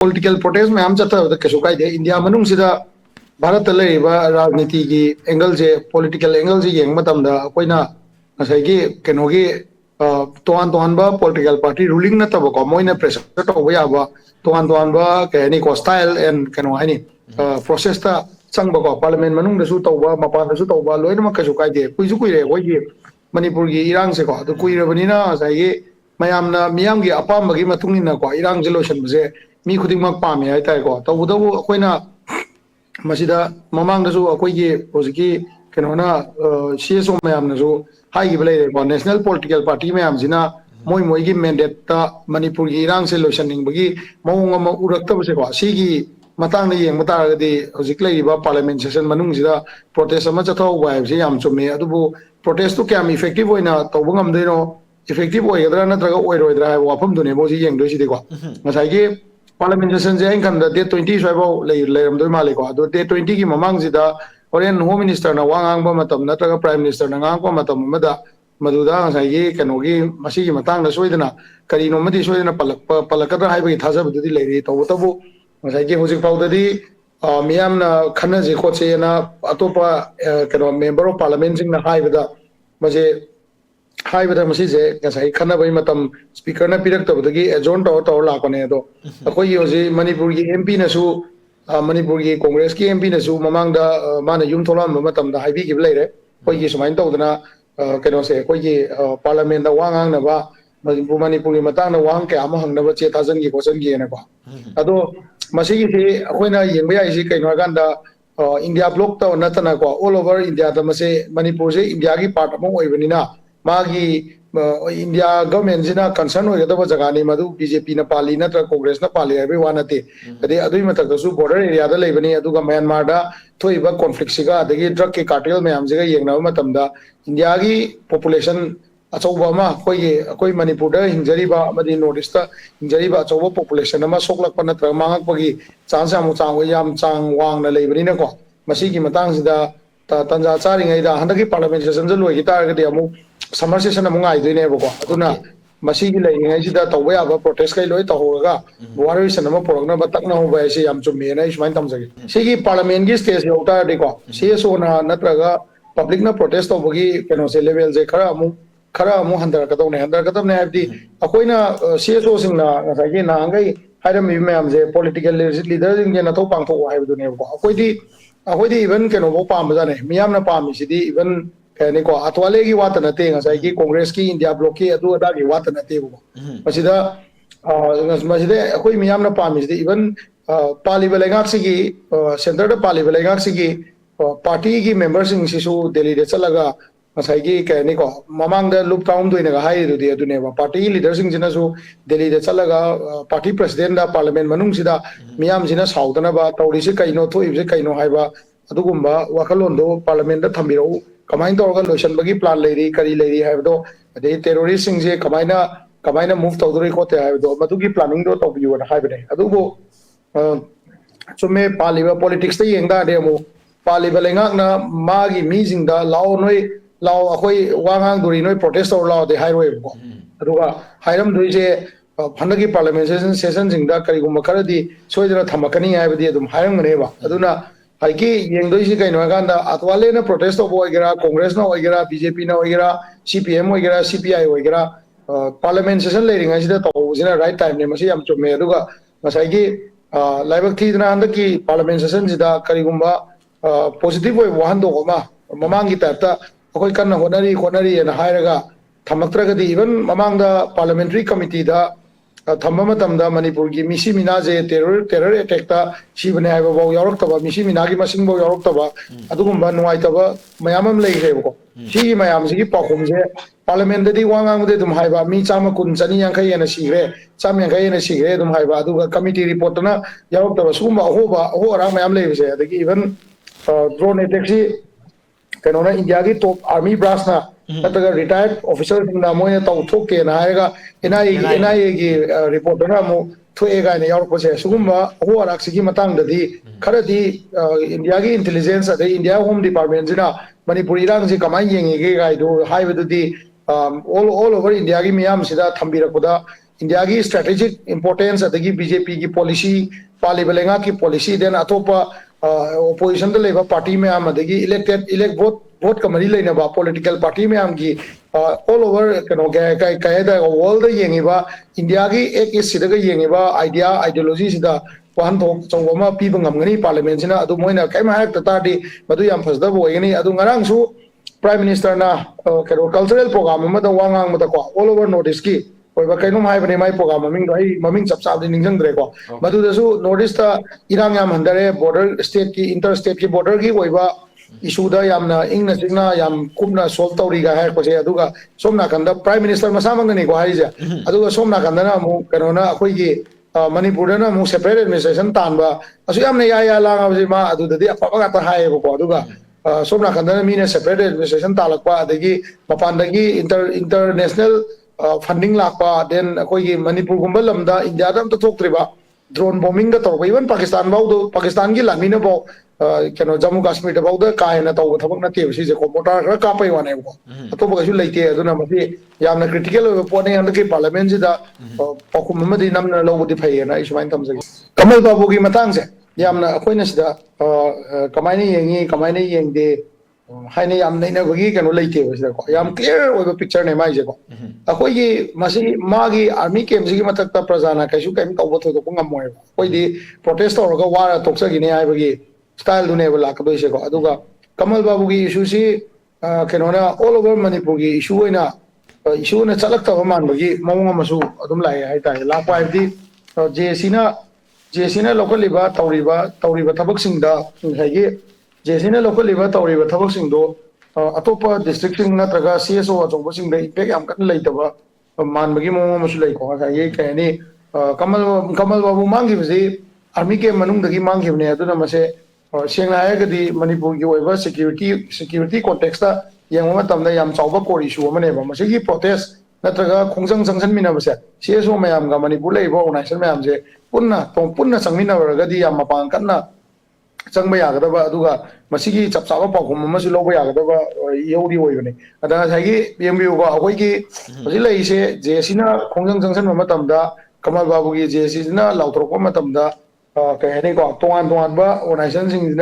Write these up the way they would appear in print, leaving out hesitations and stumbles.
political protest में हम चाहता है कैसे काय दे इंडिया मनुंग सिदा भारत ले रिबा राजनीति की एंगल से political angle से यंग मतम दा कोई ना ऐसे कि कनोगी तोहान बा political party ruling ना तब को मोइने pressure तो हुआ बा तोहान बा कहनी को style and कनो है नी process ता संग बको parliament मनुंग दसु तो बा मापान दसु तो बा लोई ना कैसे काय दे कोई रे कोई ये मणिपुर की इरांग से को तो कोई रे बनी ना ऐसे कि मयामना मियाम की अपाम बगी मतुंगी ना को इरांग जेलोशन बजे मी खुदिंग मक पामी है ताई को तो उधर वो कोई ना मसीदा ममांग दसु कोई ये होज़की कनोना सीएसओ मयाम नसु हाई की बले को नेशनल पॉलिटिकल पार्टी मयाम जिना मोई की मैंडेट ता मणिपुर की इरांग जेलोशन बगी मौंग म उरक्ता बसे को सी की मतंग ने ये मतार गदी होज़िक ले रिबा पार्लियामेंट सेशन मनुंग जिदा प्रोटेस्ट अमा चथाव वाइब से याम चुमे अदुबो प्रोटेस्ट तो क्या इफेक्टिव होइना तौबंग हमदेनो इफेक्टिव होइगदरा नत्रगा ओइरोइदरा है वाफम दुने मोजी येंग दोसी देखो मसाई के पार्लियामेंट सेशन से इन कंदा डे 20 स्वाइबो लेरम दो माले को अदो डे 20 की ममांग जिदा ओरेन होम मिनिस्टर ना वांगांग बा मतम नत्रगा प्राइम मिनिस्टर ना गांग को मतम मदा मदुदा मसाई कनोगी मसी की मतंग ना सोइदना करीनो मदी सोइदना पलकदरा हाइबगी थाजबदुदी लेरी तो तबो मसाई के होजिक पाउददी मियाम ना खन्ना जे खोचे ना अतोपा कनो मेंबर ऑफ पार्लियामेंट सिंग ना हाइबदा मजे हाइबदा मसीजे गसाई खन्ना बई मतम स्पीकर ना पिरक तबदगी एजोन टॉर लाकोने दो अखोई होजी मणिपुर की एमपी नसु मणिपुर की कांग्रेस की एमपी नसु ममांगदा माने युम थोलाम मतम दा हाइबी गिब लेरे कोई ये सुमाइन तौदना कनो से कोई ये पार्लियामेंट दा वांगांग नबा मणिपुर की मतांग ना वांग के आम हंगनबा चे ताजन की क्वेश्चन की ने को अदो मसीगी से अखोइना येंबे आइसी कइनो गांदा इंडिया ब्लॉक तो नतना को ऑल ओवर इंडिया दा मसे मणिपुर से इंडिया की पार्ट अमो ओइबनिना मागी इंडिया गवर्नमेंट जिना कंसर्न होगदब जगानी मधु बीजेपी ना पाली नत्र कांग्रेस ना पाली है वानते अदे अदुई मतकसु बॉर्डर एरिया दा लेबनी अदुगा म्यांमार दा थोइबा कॉन्फ्लिक्ट सिगा अदगी ड्रग के कार्टेल मैम जिगा येंगनाव मतमदा इंडिया की पॉपुलेशन अचौबा अमा कोई मणिपुर दा हिंजरीबा अमदी नॉर्थ ईस्ट दा हिंजरीबा अचौबा पॉपुलेशन अमा सोकलकप नत्र मांगकपगी चांस याम चांग वांगना लेबनी ना को मसी की मतंग सिदा तंजा चारिंगै दा हंदकी पार्लियामेंट सेशन ज लोइ गितारगदि अमु समर सेशन अमु गाइदोइने बको अदुना मसी की लेइङै सिदा तौबा याबा प्रोटेस्ट कै लोइ तहोरगा वारेसन अमा पोरगना बतकना हो बाय से याम चुमेना इसमाइन तमजगे सिगी पार्लियामेंट की स्टेज योटा देखो सीएसओ ना नत्रगा पब्लिक ना प्रोटेस्ट तौबगी केनो से लेवल जे खरा अमु हंदरकदौने हाबदी अखोइना सीएसओ सिंगना नसागी नांगै हाइरम मैम जे पॉलिटिकल लीडर सिंग जे नथौ पांथो हाइबदुने बको अखोइदी इवन केनो बो पाम जाने मियाम ना पामी सिदी इवन कहने को अथवाले की बात नते की कांग्रेस की इंडिया ब्लॉक की अदु अदा की बात नते वो मसिदा मसिदे अखोइ मियाम ना पामी सिदी इवन पालिबा लेगाक सिगी सेंटर दा पालिबा लेगाक सिगी पार्टी की मेंबर सिंग सिसु दिल्ली दे चलगा मसाई कहने को ममांग लुप टाउन दोइनगा हाइदुदी अदुनेबा पार्टी लीडर सिंग जिनासु दिल्ली दे चलगा पार्टी प्रेसिडेंट दा पार्लियामेंट मनुंग सिदा मियाम जिना साउदनबा तौरिसे कइनो थोइबसे कइनो हाइबा अदुगुम्बा वाखलोंदो पार्लियामेंट दा थंबिरो कमाइन तौरगा लोइसनबगी प्लान लेरी करी लेरी हाइबदो अदे टेररिस्ट सिंग जे कमाइना मूव तौदरी खोते हाइबदो मदुगी प्लानिंग दो तौबियो ना हाइबने अदुबो चुमे पालिबा पॉलिटिक्स ता येंगदा देमो पालिबा लेंगाकना मागी मीजिंगदा लाओ नोय लाओ अखोई वांगांग दुरी नोय प्रोटेस्ट और लाओ दे हाइरोइबको अदुगा हाइरम दुइजे फंडगी पार्लियामेंट सेशन सिंगदा करिगुम खरदी सोइदरा थमकनी हाइबदी अदुम हाइरंगनेबा अदुना हाइकी येंगदोइसी कइनो गांदा अतवाले ना प्रोटेस्ट ऑफ होइगरा कांग्रेस ना होइगरा बीजेपी ना होइगरा सीपीएम होइगरा सीपीआई होइगरा पार्लियामेंट सेशन लेरिंगा सिदा तौजिना राइट टाइम ने मसी याम चुमे अदुगा मसाइगी लाइबक थीदना हंदकी पार्लियामेंट सेशन सिदा करिगुम्बा पॉजिटिव होय वहंदोगमा ममांगी टाइपता अखोई कन्ना होनरी एना हाइरगा थमक्त्रगदी इवन ममांगदा पार्लियामेंट्री कमिटी दा थम्बा मतमदा मणिपुर की मिसी मिनाजे टेरर अटैक ता सिबने हाइबा बाव यारक्तबा मिसी मिनागी मसिंग बाव यारक्तबा अदुगुम्बा नुवाइतबा मयामम लेइरेबको सी मयाम सिगी पाखुमजे पार्लियामेंट ददी वांगांगदे दुम हाइबा मी चामा कुन चनी यांखै एना सिगरे चाम यांखै एना सिगरे दुम हाइबा अदुगा कमिटी रिपोर्ट ना यारक्तबा सुगुम्बा अहोरा मयाम लेइबसे अदगी इवन ड्रोन अटैक सी कनोना इंडिया की टॉप आर्मी ब्रांच ना नतगा रिटायर्ड ऑफिसर सिंगना मोय तौथोके ना हायगा एनआईए की रिपोर्ट ना मो थोएगा ने यारपसे सुगुम्बा हो अराक्सिगी मतंगददी खरदी इंडिया की इंटेलिजेंस अदे इंडिया होम डिपार्टमेंट जिना मणिपुरी रांगजे कमाई येंगे गाइदो हाइबदुदी ऑल ओवर इंडिया की मियाम सिदा थंबिरकुदा इंडिया की स्ट्रेटेजिक इंपोर्टेंस अदगी बीजेपी की पॉलिसी पालिबा लेंगा की पॉलिसी देन अतोपा ओपोजिशन लेबा पार्टी में आम अदगी इलेक्ट वोट कमरी लेनबा पॉलिटिकल पार्टी में आम की ऑल ओवर कनो कहेदा वर्ल्ड येंगिबा इंडिया की एक इस सिदगा येंगिबा आइडिया आइडियोलॉजी सिदा वाहन थोक चौबा पीब ngамगनी पार्लियामेंट सिना अदु मोइना कैम हायक तादी मदु याम फसदब ओइगनी अदु ngarangsu प्राइम मिनिस्टर ना कनो कल्चरल प्रोग्राम में वांगांग में को ऑल ओवर नॉर्थ ईस्ट की कहीं हाई माई प्रोग्राम ममिंग चप चाबी निजंद्रे को नॉर्थ ईस्ट इरांग याम हंदरे बॉर्डर स्टेट की इंटर स्टेट की बॉर्डर की इशूद इंगना चिंगना कूपना सोल्व तौरीगा है सोम नाकंद प्राइम मिनिस्टर मसामंगनी को हाइजे सोम नाकंद कनोना अखोई मणिपुर सेपरेट एडमिनिस्ट्रेशन तानबा या लांगबजे मा अदुददी अफबा हाइबको सोम नाकंद मीना सेपरेट एडमिनिस्ट्रेशन तालकपा मपानदगी इंटरनेशनल फंडिंग लापा देन अखोई मणिपुर गुंबा लमदा इंडिया दा थोक्त्रिबा ड्रोन बॉम्बिंग तौब इवन पाकिस्तान की लामीन बो कनो जम्मू काश्मीर बौद कायना तौब थबक नते सिजे को मोटार खरा कापै वाने को अतोब कछु लेते अदुना मसी यामना क्रिटिकल ओइबा पोने हंदके पार्लियामेंट सिदा पखुम मदी नमना लौबदी फैयना इस्माइन तमजगी कमल बाबू की मतंग से यामना अखोइना सिदा कमाइने येंगी कमाइने येंगदे हाइने याम नैनबगी कनो लेते बसिदा को याम क्लियर ओइबा पिक्चर ने माइजे को अखोई मसी मागी आर्मी कैम्प सिगी मतकता प्रजाना कैसु कैम तौब थोदो को ngमोय कोइदी प्रोटेस्ट तौरगा वारा तोक्सगिने हाइबगी स्टाइल दुनेब लाकदोइसे को अदुगा कमल बाबू की इशू सी कनोना ऑल ओवर मणिपुर की इशू होइना इशू ने चलक्तब मानबगी मौंग अमसु अदुम लाय हाइताय लापा हाइबदी जेसीना लोकलिबा तौरिबा थबकसिंगदा हाइगे जेसीना लोकलिबा तौरिबा थबकसिंगदो अतोपा डिस्ट्रिक्ट सिंग नत्रगा सीएसओ अचौबसिंगदा इम्पैक्ट याम कन लैतबा मानबगी मौंग अमसु लैको हाइगे कहनी कमल बाबू मांगिबजे आर्मी के मनुंगदगी मांगिबने अदुना मसे सेंगना हायगदी मणिपुर की ओइबा सिक्योरिटी कॉन्टेक्स्ट येंगो मतमदा याम चावबा कोर इशू अमनेबा मसेगी प्रोटेस्ट नत्रगा खोंजंग संगसनमिनबसे सीएसओ मयामगा मणिपुर लेबा ऑर्गेनाइजेशन मयामजे पुन्ना संगमिनबरगदी याम मपान कन्ना चंगबा यागदबा अदुगा मसिगी चपचाबा पाखुम अमसु लौबा यागदबा यौदी ओइबने अदा साइगी पीएमबीओ अखोइगी हजि लैसे जेसीना खोंजंग संगसन मतमदा कमल बाबू की जेसीना लाउथरोको मतमदा कहने को तोान ऑर्गेनाइजेशन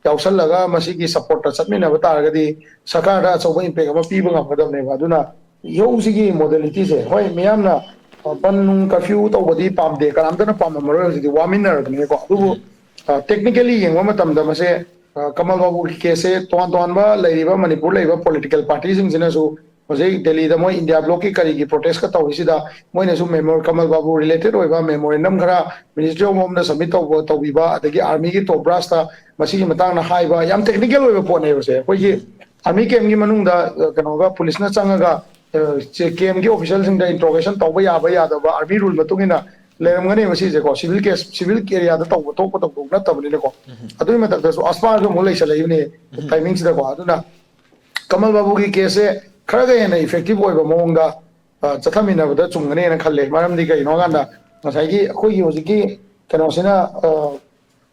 याउसलगा मसिगी सपोर्ट चटमिनब तारगदी सरकार अचौब इम्पैक्ट अमा पीब ngमगदबनेबा अदुना यौसिगी मॉडलिटी से होय मियामना पन कर्फ्यू तौबदी पामदे कनामदना पाममरो हजिदी वामिनरदने को अदुबो टेक्निकली येंगो मतमदा मसे कमल बाबू की केसे तोान लैरिबा मणिपुर लैरिबा पॉलिटिकल पार्टी सिंगसिनासु हजै दिल्ली दा मोय इंडिया ब्लॉक की करी की प्रोटेस्ट का तौसिदा मोयनसु मेमोर कमल बाबू रिलेटेड होइबा मेमोरेंडम खरा मिनिस्ट्री ऑफ होम दा सबमिट तौबिबा अदगी आर्मी की टॉप ब्रास ता मसिगी मतांगना हाइबा याम टेक्निकल होइबा पोने बसे कोई आर्मी कैम्प की मनुंगदा कनोगा पुलिस ना चंगगा कैम्प की ऑफिशियल सिंग दा इंट्रोगेशन तौबा याबा यादबा आर्मी रूल मतुंगिना लेरमगने मसिजे को सिविल एरिया दा तौबा तोप तौब नतबने को अदुई मतकदसु अस्पा जो मोलै चलैबने टाइमिंग सिदा को अदुना कमल बाबू की केस खरगा हेना इफेक्टिव होइबा मोंगदा चथमिनबदा चुंगने खल्ले मरमदी कइनो गांदा मसाइगी अखोई होजिकी कनोसिना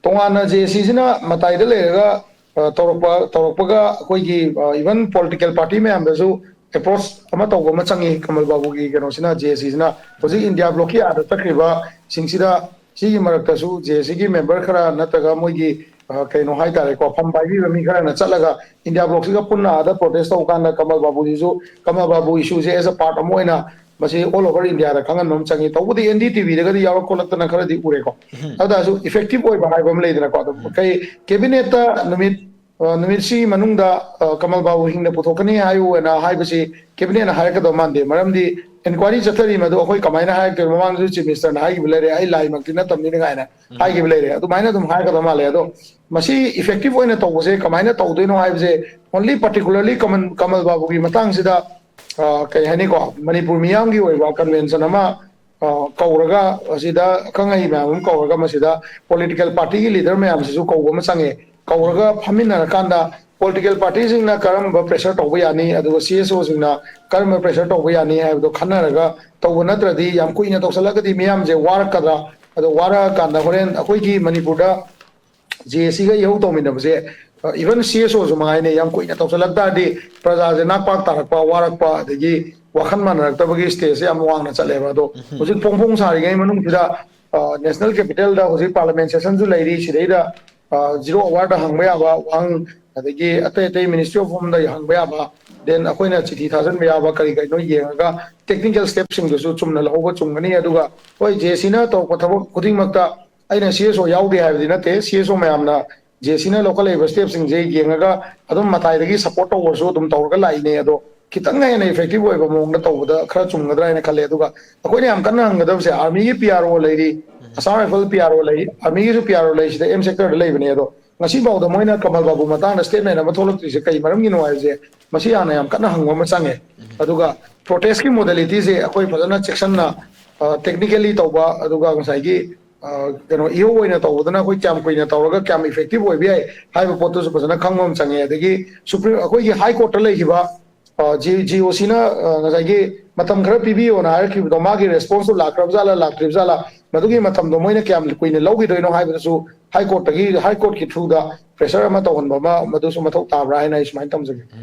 तोंगाना जेसीसिना मताइदा लेरगा तौरपगा अखोई इवन पॉलिटिकल पार्टी में हमदसु अप्रोच अमा तौबा मा चंगी कमल बाबू की कनोसिना जेसीसिना होजि इंडिया ब्लॉक की आदा तकरिबा सिंगसिदा सिगी मरक्तसु जेसी की मेंबर खरा नतगा मोइगी कहीं हाई तारे को फम पाई मी खरा चलगा इंडिया ब्लॉक से पुनः आदा प्रोटेस्ट तौकान कमल बाबू कमल बाबू इशू से एज अ पार्ट अमोइना मसे ऑल ओवर इंडिया दा खंगन चंगी तौबदी एनडीटीवी दगदी याव कोलक्तना खरदी उरेको अदासु इफेक्टिव ओइबा हाइबम लेदना को कई कैबिनेट ता नुमितसी मनुंगदा कमल बाबू हिंगना पुथोकनी हायु एना हाइबसी कैबिनेट ना हायकदो मानदे मरमदी इंक्वायरी चथरी मदो अखोई कमाइना हायक ते ममांग जु चीफ मिनिस्टर ना हाई बिलेरे आई लाई मक्तिना तमनी गायना हाई बिलेरे अदु माइना दुम हायकदो माले अदो मसी इफेक्टिव ओइना तौबसे कमाइना तौदोइनो हाइबसे ओनली पर्टिकुलरली कमल बाबू की मतंग सिदा कई हनी को मणिपुर मियाम की ओइबा कन्वेंशन अमा कौरगा असिदा खंगई मैम कौरगा मसिदा पॉलिटिकल पार्टी की लीडर मैम सिसु कौबा संगे कौरगा फमिना कांदा पॉलिटिकल पार्टी सिंगना करम प्रेशर तौबा यानी अदुगा सीएसओ सिंगना करम प्रेशर तौबा यानी हाइबदो खन्नरगा तौबा नत्रदी याम कुइना तौसलगदी मियाम जे वारकदा अदो वारा कांदा होरेन अखोई की मणिपुर दा जेसी गा यहू तौमिनबसे इवन सीएसओ जो माइने याम कुइना तौसलगदादी प्रजा जे नाकपाक तारकपा वारकपा अदगी वाखन मानरक्तबगी स्टेज से वांगना चलेबा अदो हुजिक पोंपोंग सारिङै मनुङसिदा नेशनल कैपिटल दा हुजिक पार्लियामेंट सेशन जु लैरि सिदैदा जीरो अवार्ड हंगबा याबा वांग अदगी अतै अतै मिनिस्ट्री ऑफ होम दा हंगबा याबा देन अखोइना चिठी थाजन याबा करी करिनो येंगा टेक्निकल स्टेप सिंग दुसु चुमना लहौबा चुमगनी अदुगा होय जेसीना तो थबक खुदिंगमक्ता अइना सीएसओ याउदे हाइबदि नते सीएसओ मयामना जेसीना लोकल लेबर स्टेप सिंग जे येंगा अदुम मताइदगी सपोर्ट तौवसु अदुम तौरगा लाइने अदो खितंग हेन इफेक्टिव ओइबा मोंगदा तौबदा खरा चुमगदरा हैना खले अदुगा अखोइना याम कन्ना हंगदबसे आर्मी की पीआरओ लैरि असम राइफल पीआरओ लै आर्मी की पीआरओ लै सिदा एम सेक्टर लैबने अदो ngasi bawda moina kamal babu matana statement ama tholok kai maram gi noai je masi ana yam kana hangwa ma change aduga protest ki modality je akoi phajana section na technically tawba aduga ngasai gi keno iyo oina tawdana akoi kyam koina tawraga kyam effective oi bi ai haiba potu su phajana khangom change adagi supreme akoi gi high court lai gi ba GOC na ngasai gi matam khara pibi ona har ki do ma gi response lakrab jala lakrib jala madugi matam do moina kyam koina logi doino haiba su high court ki through da pressure ama tawon ba ma madu su mathau tabra haina ismain tamjagi